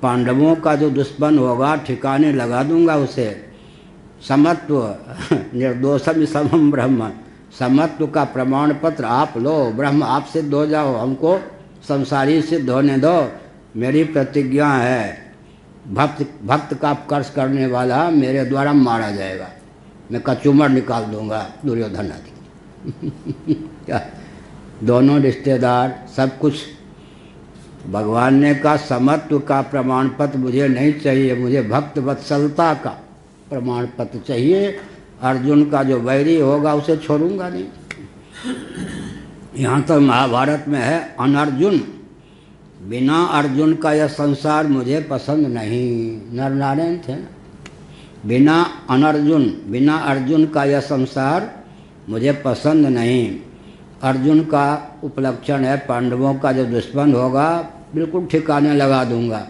पांडवों का जो दुश्मन होगा ठिकाने लगा दूंगा उसे। समत्व निर्दोषम समम ब्रह्म, समत्व का प्रमाण पत्र आप लो, ब्रह्म आप सिद्ध हो जाओ, हमको संसारी सिद्ध होने दो। मेरी प्रतिज्ञा है, भक्त का कर्ष करने वाला मेरे द्वारा मारा जाएगा, मैं कचूमर निकाल दूंगा दुर्योधन आदि। क्या दोनों रिश्तेदार सब कुछ। भगवान ने कहा समत्व का प्रमाण पत्र मुझे नहीं चाहिए, मुझे भक्त वत्सलता का प्रमाण पत्र चाहिए। अर्जुन का जो वैरी होगा उसे छोड़ूंगा नहीं। यहाँ तो महाभारत में है अनर्जुन, बिना अर्जुन का यह संसार मुझे पसंद नहीं। नर नारायण थे ना, बिना अर्जुन का यह संसार मुझे पसंद नहीं। अर्जुन का उपलक्षण है पांडवों का जो दुश्मन होगा बिल्कुल ठिकाने लगा दूंगा,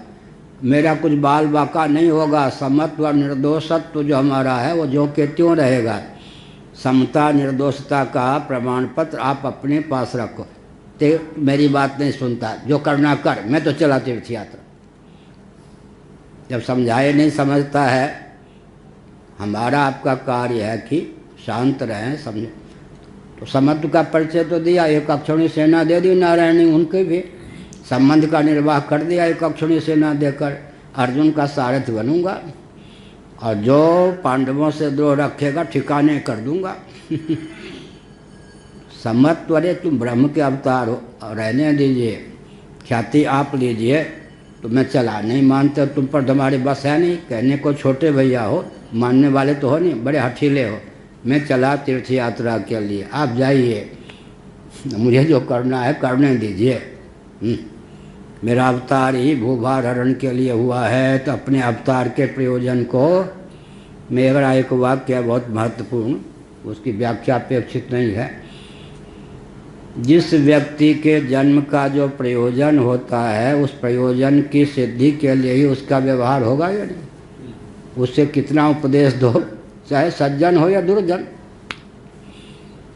मेरा कुछ बाल बाका नहीं होगा। समत्व और निर्दोषत्व जो हमारा है वो जो के त्यों रहेगा। समता निर्दोषता का प्रमाण पत्र आप अपने पास रखो। ते मेरी बात नहीं सुनता, जो करना कर, मैं तो चला तीर्थ यात्रा। जब समझाए नहीं समझता है, हमारा आपका कार्य है कि शांत रहें, समझे। तो समत्व का परिचय तो दिया, एक अक्षौणी सेना दे दी नारायणी, उनके भी संबंध का निर्वाह कर दिया एक अक्षौणी सेना देकर। अर्जुन का सारथी बनूंगा और जो पांडवों से द्रोह रखेगा ठिकाने कर दूंगा। समत्व, अरे तुम ब्रह्म के अवतार हो, रहने दीजिए, ख्याति आप लीजिए। तो मैं चला, नहीं मानते तुम पर तुम्हारे बस है नहीं, कहने को छोटे भैया हो, मानने वाले तो हो नहीं, बड़े हठीले हो। मैं चला तीर्थ यात्रा के लिए, आप जाइए, मुझे जो करना है करने दीजिए। मेरा अवतार ही भूभार हरण के लिए हुआ है, तो अपने अवतार के प्रयोजन को, मेरा एक वाक्य है बहुत महत्वपूर्ण, उसकी व्याख्या अपेक्षित नहीं है। जिस व्यक्ति के जन्म का जो प्रयोजन होता है, उस प्रयोजन की सिद्धि के लिए ही उसका व्यवहार होगा या नहीं। उससे कितना उपदेश दो, चाहे सज्जन हो या दुर्जन।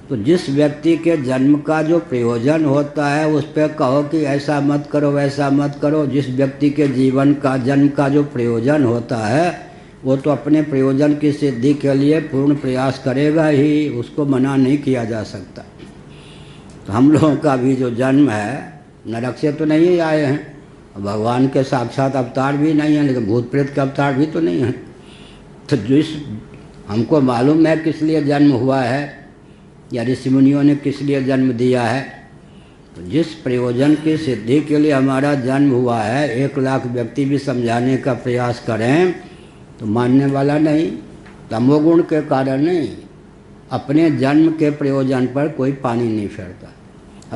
तो जिस व्यक्ति के जन्म का जो प्रयोजन होता है उस पर कहो कि ऐसा मत करो वैसा मत करो। जिस व्यक्ति के जीवन का जन्म का जो प्रयोजन होता है वो तो अपने प्रयोजन की सिद्धि के लिए पूर्ण प्रयास करेगा ही, उसको मना नहीं किया जा सकता। तो हम लोगों का भी जो जन्म है नरक से तो नहीं आए हैं, भगवान के साक्षात अवतार भी नहीं हैं, लेकिन भूत प्रेत के अवतार भी तो नहीं हैं। तो जिस हमको मालूम है किस लिए जन्म हुआ है या ऋषि मुनियों ने किस लिए जन्म दिया है, तो जिस प्रयोजन की सिद्धि के लिए हमारा जन्म हुआ है, 1 लाख व्यक्ति भी समझाने का प्रयास करें तो मानने वाला नहीं। तमोगुण के कारण नहीं, अपने जन्म के प्रयोजन पर कोई पानी नहीं फेरता।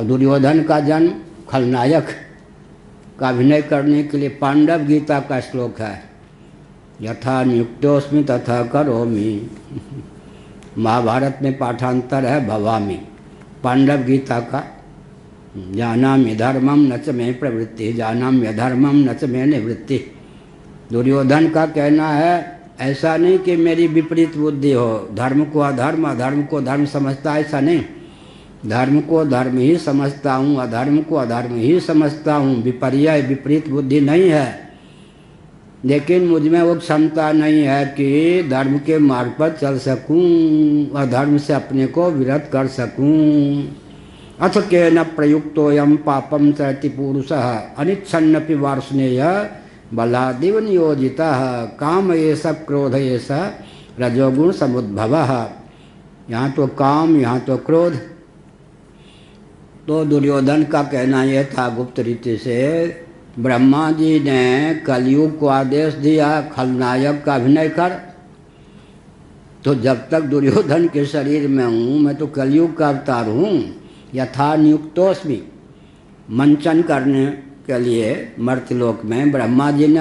अब दुर्योधन का जन्म खलनायक का अभिनय करने के लिए पांडव गीता का श्लोक है, यथा नियुक्तोस्मि तथा करोमि। महाभारत में पाठांतर है भवामि। पांडव गीता का जानामि धर्मम न च मे प्रवृत्ति, जानामि अधर्मम न च मे निवृत्ति। दुर्योधन का कहना है ऐसा नहीं कि मेरी विपरीत बुद्धि हो, धर्म को अधर्म, अधर्म को धर्म समझता, ऐसा नहीं। धर्म को धर्म ही समझता हूँ, अधर्म को अधर्म ही समझता हूँ, विपर्य विपरीत बुद्धि नहीं है। लेकिन मुझमें वो क्षमता नहीं है कि धर्म के मार्ग पर चल सकूं, अधर्म से अपने को विरत कर सकूं। अथ केन प्रयुक्तोऽयं पापं चरति पुरुषः अनिच्छन्नपि वार्ष्णेय बलादिव नियोजितः काम एष क्रोध एष रजोगुण समुद्भवः। यहाँ तो काम, यहाँ तो क्रोध। तो दुर्योधन का कहना यह था गुप्त रीति से, ब्रह्मा जी ने कलयुग को आदेश दिया खलनायक का अभिनय कर, तो जब तक दुर्योधन के शरीर में हूँ मैं तो कलयुग का अवतार हूँ। यथा नियुक्तोस्मि, मंचन करने के लिए मर्त्यलोक में ब्रह्मा जी ने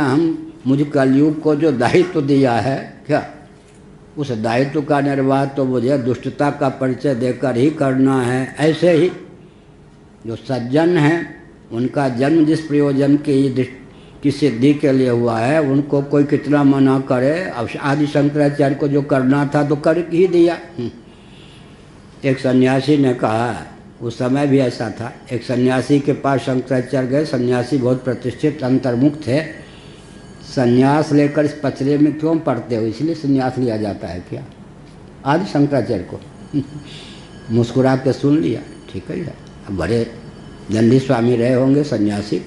मुझे कलयुग को जो दायित्व दिया है, क्या उस दायित्व का निर्वाह तो मुझे दुष्टता का परिचय देकर ही करना है। ऐसे ही जो सज्जन हैं उनका जन्म जिस प्रयोजन की सिद्धि के लिए हुआ है, उनको कोई कितना मना करे। अब आदि शंकराचार्य को जो करना था तो कर ही दिया। एक सन्यासी ने कहा, उस समय भी ऐसा था, एक सन्यासी के पास शंकराचार्य गए। सन्यासी बहुत प्रतिष्ठित अंतर्मुख थे। सन्यास लेकर इस पचड़े में क्यों पड़ते हो, इसलिए सन्यास लिया जाता है क्या? आदि शंकराचार्य को मुस्कुरा के सुन लिया, ठीक है। अब बड़े दंडी स्वामी रहे होंगे सन्यासी,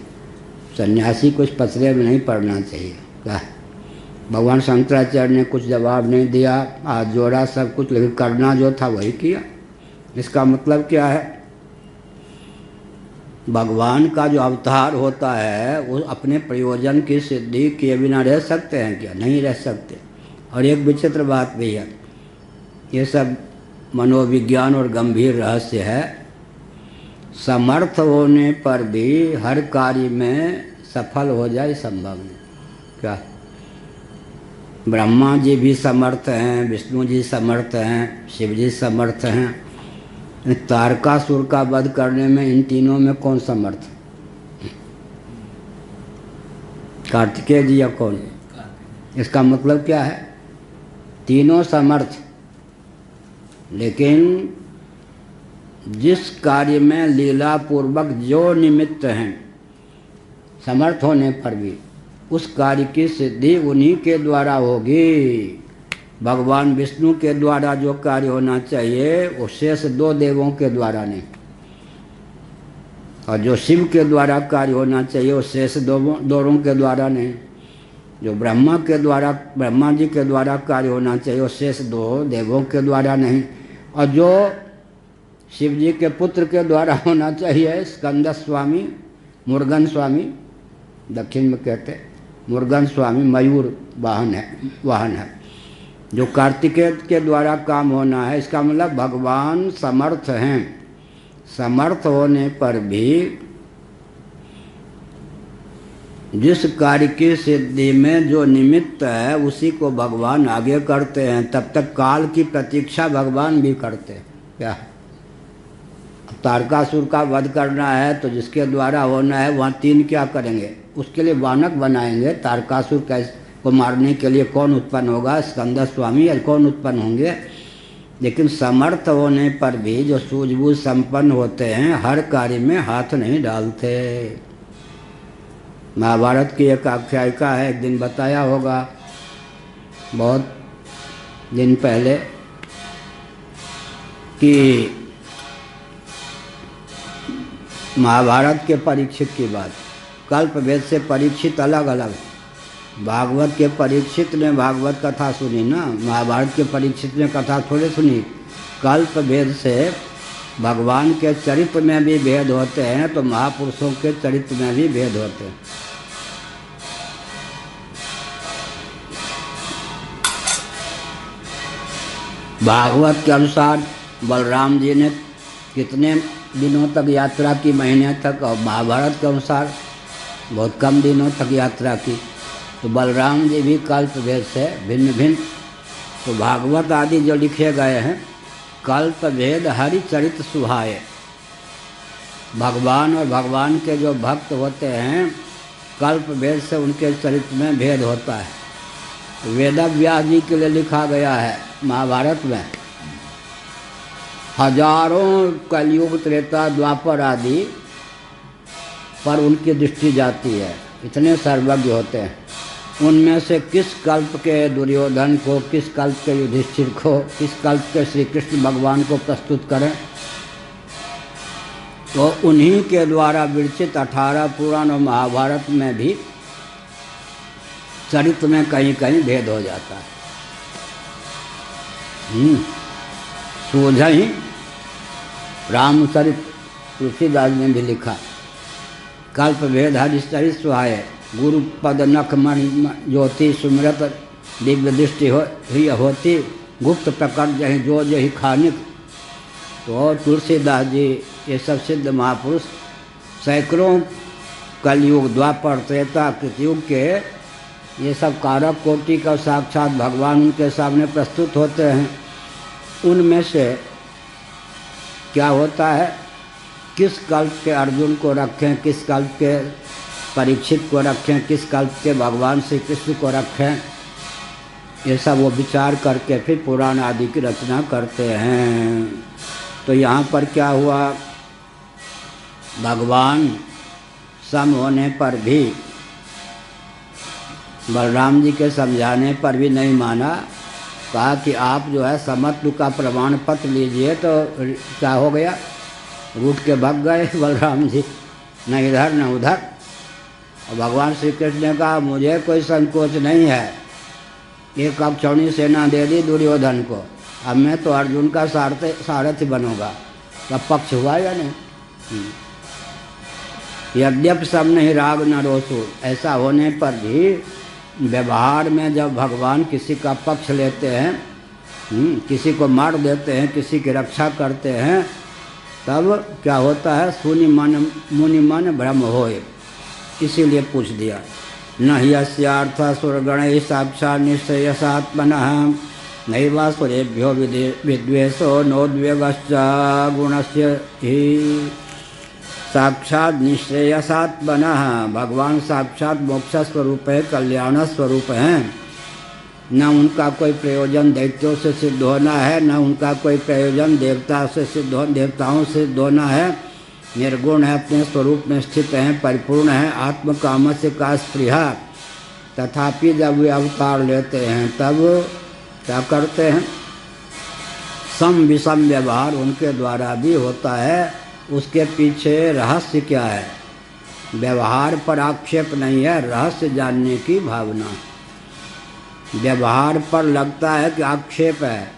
सन्यासी को इस पचड़े में नहीं पड़ना चाहिए। क्या भगवान शंकराचार्य ने कुछ जवाब नहीं दिया, हाथ जोड़ा, सब कुछ, लेकिन करना जो था वही किया। इसका मतलब क्या है? भगवान का जो अवतार होता है वो अपने प्रयोजन की सिद्धि किए बिना रह सकते हैं क्या? नहीं रह सकते। और एक विचित्र बात भी है, ये सब मनोविज्ञान और गंभीर रहस्य है। समर्थ होने पर भी हर कार्य में सफल हो जाए संभव नहीं। क्या ब्रह्मा जी भी समर्थ हैं, विष्णु जी समर्थ हैं, शिव जी समर्थ हैं। तारकासुर का वध करने में इन तीनों में कौन समर्थ? कार्तिकेय जी या कौन? इसका मतलब क्या है? तीनों समर्थ, लेकिन जिस कार्य में लीला पूर्वक जो निमित्त हैं, समर्थ होने पर भी उस कार्य की सिद्धि उन्हीं के द्वारा होगी। भगवान विष्णु के द्वारा जो कार्य होना चाहिए वो शेष दो देवों के द्वारा नहीं, और जो शिव के द्वारा कार्य होना चाहिए वो शेष दोनों के द्वारा नहीं। जो ब्रह्मा जी के द्वारा कार्य होना चाहिए वो शेष दो देवों के द्वारा नहीं, और जो शिव जी के पुत्र के द्वारा होना चाहिए, स्कंद स्वामी, मुर्गन स्वामी, दक्षिण में कहते मुर्गन स्वामी मयूर वाहन है, जो कार्तिकेय के द्वारा काम होना है। इसका मतलब भगवान समर्थ हैं। समर्थ होने पर भी जिस कार्य की सिद्धि में जो निमित्त है उसी को भगवान आगे करते हैं। तब तक काल की प्रतीक्षा भगवान भी करते हैं। क्या तारकासुर का वध करना है तो जिसके द्वारा होना है वहाँ तीन क्या करेंगे? उसके लिए वानक बनाएंगे। तारकासुर को मारने के लिए कौन उत्पन्न होगा? स्कंद स्वामी या कौन उत्पन्न होंगे? लेकिन समर्थ होने पर भी जो सूझबूझ संपन्न होते हैं हर कार्य में हाथ नहीं डालते। महाभारत की एक आख्यायिका है, एक दिन बताया होगा, बहुत दिन पहले, कि महाभारत के परीक्षित की बात। कल्प भेद से परीक्षित अलग अलग। भागवत के परीक्षित ने भागवत कथा सुनी ना, महाभारत के परीक्षित ने कथा थोड़े सुनी। कल्प भेद से भगवान के चरित्र में भी भेद होते हैं तो महापुरुषों के चरित्र में भी भेद होते हैं। भागवत के अनुसार बलराम जी ने कितने दिनों तक यात्रा की, महीने तक, और महाभारत के अनुसार बहुत कम दिनों तक यात्रा की। तो बलराम जी भी कल्प भेद से भिन्न भिन्न। तो भागवत आदि जो लिखे गए हैं, कल्प भेद हरिचरित सुहाए। भगवान और भगवान के जो भक्त होते हैं, कल्प भेद से उनके चरित्र में भेद होता है। वेदव्यास जी के लिए लिखा गया है महाभारत में, हजारों कलयुग, त्रेता, द्वापर आदि पर उनकी दृष्टि जाती है, इतने सर्वज्ञ होते हैं। उनमें से किस कल्प के दुर्योधन को, किस कल्प के युधिष्ठिर को, किस कल्प के श्री कृष्ण भगवान को प्रस्तुत करें, तो उन्हीं के द्वारा विरचित 18 पुराण और महाभारत में भी चरित्र में कहीं कहीं भेद हो जाता है। सूझहि रामचरित तुलसीदास ने भी लिखा, कल्प भेद हरिचरित सुहाए, गुरु पद नख मणि ज्योति सुमिरत दिव्य दृष्टि होती, गुप्त प्रकट जही जो जही खानिक। तो तुलसीदास जी ये सब सिद्ध महापुरुष सैकड़ों कलयुग, द्वापर, त्रेता, कृतयुग के ये सब कारक कोटि का साक्षात भगवान उनके सामने प्रस्तुत होते हैं। उनमें से क्या होता है, किस कल्प के अर्जुन को रखें, किस कल्प के परीक्षित को रखें, किस कल्प के भगवान श्री कृष्ण को रखें, ये सब वो विचार करके फिर पुराण आदि की रचना करते हैं। तो यहाँ पर क्या हुआ, भगवान सम होने पर भी, बलराम जी के समझाने पर भी नहीं माना। कहा कि आप जो है समत्व का प्रमाण पत्र लीजिए। तो क्या हो गया, रूठ के भाग गए बलराम जी, न इधर न उधर। और भगवान श्री कृष्ण ने कहा मुझे कोई संकोच नहीं है, एक अक्षौणी सेना दे दी दुर्योधन को, अब मैं तो अर्जुन का सारथी बनूंगा। तब पक्ष हुआ या नहीं। यद्यप सब नहीं राग न रोसू, ऐसा होने पर भी व्यवहार में जब भगवान किसी का पक्ष लेते हैं, किसी को मार देते हैं, किसी की रक्षा करते हैं, तब क्या होता है, मुनि मन भ्रम होए। इसीलिए पूछ दिया, न यस्यार्थ सुरगण साक्षात् निश्चयसात्मनः नैवासुरेभ्यो विद्वेषो नोद्वेगश्च गुणस्य ही। साक्षात निश्रेयसात्मनः, भगवान साक्षात मोक्ष स्वरूप है, कल्याण स्वरूप हैं। न उनका कोई प्रयोजन दैत्यों से सिद्ध होना है, न उनका कोई प्रयोजन देवताओं से सिद्ध होना है। निर्गुण है, अपने स्वरूप में स्थित हैं, परिपूर्ण हैं, आत्म काम से का स्पृहा। तथापि जब वे अवतार लेते हैं तब क्या करते हैं, सम विषम व्यवहार उनके द्वारा भी होता है। उसके पीछे रहस्य क्या है, व्यवहार पर आक्षेप नहीं है, रहस्य जानने की भावना। व्यवहार पर लगता है कि आक्षेप है,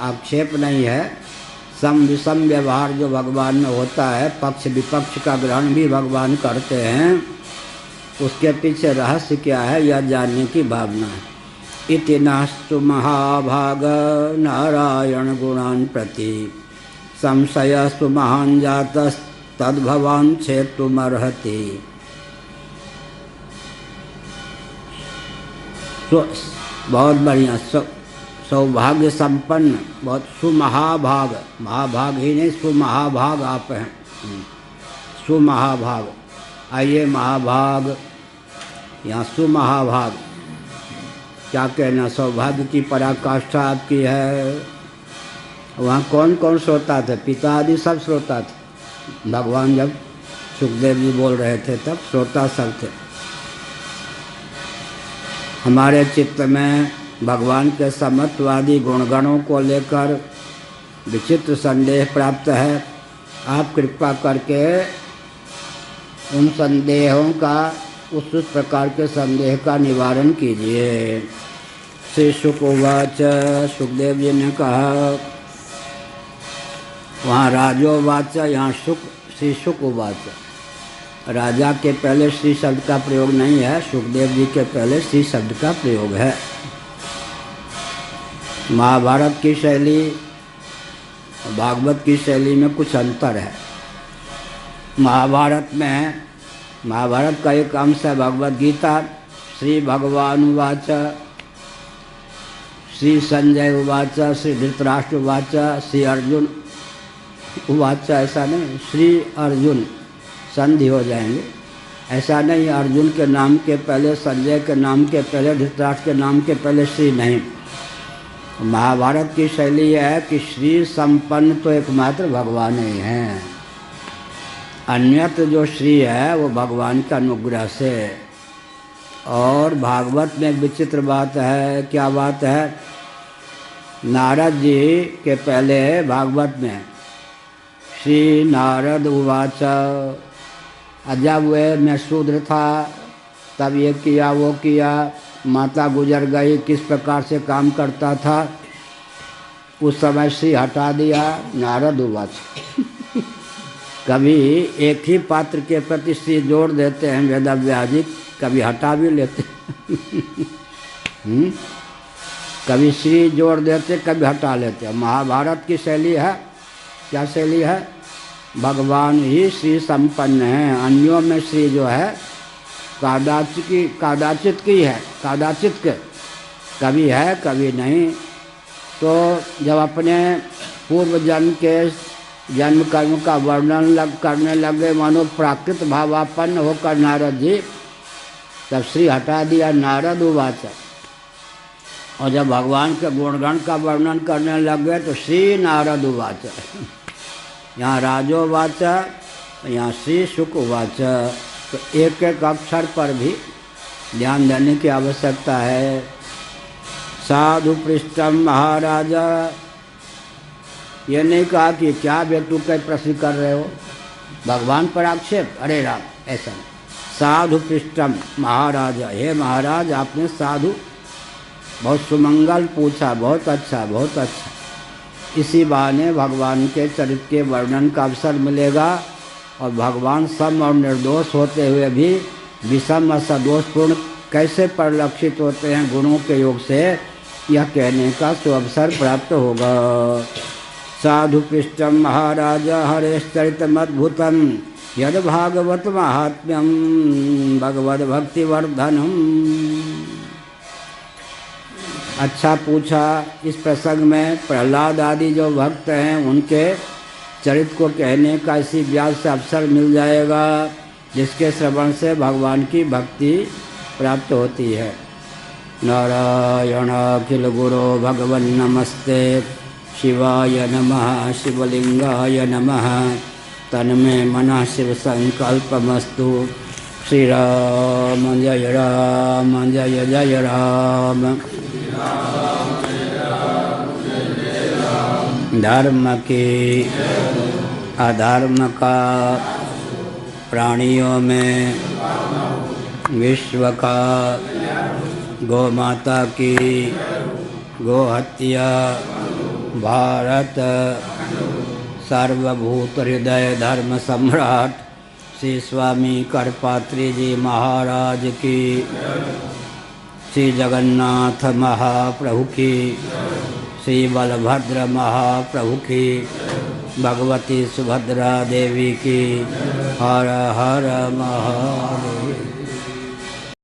आक्षेप नहीं है। सम विषम व्यवहार जो भगवान में होता है, पक्ष विपक्ष का ग्रहण भी भगवान करते हैं, उसके पीछे रहस्य क्या है, यह जानने की भावना है। इति नास्तु महाभाग नारायण गुणान् प्रति संशयस्तु महान् जातस्तद्भवान् छेतुमर्हति। बहुत बढ़िया, सौभाग्य संपन्न, बहुत सुमहाभाग, महाभाग ही नहीं सुमहाभाग आप हैं, सुमहाभाग। आइए महाभाग, यहाँ सुमहाभाग, क्या कहना, सौभाग्य की पराकाष्ठा आपकी है। वहाँ कौन कौन श्रोता थे, पिता आदि सब श्रोता थे। भगवान जब सुखदेव जी बोल रहे थे तब श्रोता सब थे। हमारे चित्त में भगवान के समत्वादी गुणगणों को लेकर विचित्र संदेह प्राप्त है। आप कृपा करके उन संदेहों का, उस प्रकार के संदेह का निवारण कीजिए। श्री शुकवाच, सुखदेव जी ने कहा, वहाँ राजोवाच, यहाँ श्री शुकवाच। राजा के पहले श्री शब्द का प्रयोग नहीं है, सुखदेव जी के पहले श्री शब्द का प्रयोग है। महाभारत की शैली भागवत की शैली में कुछ अंतर है। महाभारत में, महाभारत का एक अंश है भगवद गीता। श्री भगवान उवाच, श्री संजय उवाच, श्री धृतराष्ट्र उवाच, श्री अर्जुन उवाच, ऐसा नहीं, श्री अर्जुन संधि हो जाएंगे, ऐसा नहीं। अर्जुन के नाम के पहले, संजय के नाम के पहले, धृतराष्ट्र के नाम के पहले श्री नहीं। महाभारत की शैली है कि श्री संपन्न तो एकमात्र भगवान ही हैं, अन्यत्र जो श्री है वो भगवान के अनुग्रह से। और भागवत में एक विचित्र बात है। क्या बात है? नारद जी के पहले भागवत में श्री नारद उवाच, जब वे मैं शूद्र था तब ये किया वो किया, माता गुजर गई, किस प्रकार से काम करता था, उस समय श्री हटा दिया, नारद उवाच। कभी एक ही पात्र के प्रति श्री जोड़ देते हैं वेदव्यास जी, कभी हटा भी लेते कभी श्री जोड़ देते, कभी हटा लेते। महाभारत की शैली है, क्या शैली है? भगवान ही श्री संपन्न है, अन्यों में श्री जो है कादाचित की है, कादाचित के, कभी है कभी नहीं। तो जब अपने पूर्व जन्म के जन्म कर्म का वर्णन करने लगे मानो प्राकृत भावापन्न होकर नारद जी, तब श्री हटा दिया, नारद उवाच। और जब भगवान के गुणगण का वर्णन करने लगे तो श्री नारद उवाच। यहाँ राजोवाच, यहाँ श्री शुक उवाच। तो एक एक अक्षर पर भी ध्यान देने की आवश्यकता है। साधु पृष्ठम महाराज, ये नहीं कहा कि क्या बेटू के प्रश्न कर रहे हो, भगवान पर आक्षेप, अरे राम, ऐसा नहीं। साधु पृष्ठम महाराज, हे महाराज आपने साधु बहुत सुमंगल पूछा, बहुत अच्छा बहुत अच्छा। इसी बहाने भगवान के चरित्र के वर्णन का अवसर मिलेगा और भगवान सम और निर्दोष होते हुए भी विषम और सदोषपूर्ण कैसे परिलक्षित होते हैं गुणों के योग से, यह कहने का सुअवसर प्राप्त होगा। साधु पृष्ठम महाराज हरेश्चरितमद्भुतम यद भागवत महात्म्यम भगवद भक्तिवर्धनम। अच्छा पूछा। इस प्रसंग में प्रहलाद आदि जो भक्त हैं उनके चरित्र को कहने का इसी व्यास से अवसर मिल जाएगा, जिसके श्रवण से भगवान की भक्ति प्राप्त होती है। नारायण अखिल गुरो भगवन् नमस्ते, शिवाय नमः शिवलिंगाय नमः, तन्मे मनः शिव संकल्पमस्तु। श्री राम जय राम जय जय राम। धर्म की अधर्म का, प्राणियों में विश्व का, गौ माता की, गो हत्या, भारत, सर्वभूत हृदय धर्म सम्राट श्री स्वामी करपात्री जी महाराज की, श्री जगन्नाथ महाप्रभु की, श्री बलभद्र महाप्रभु की, भगवती सुभद्रा देवी की। हर हर महादेव।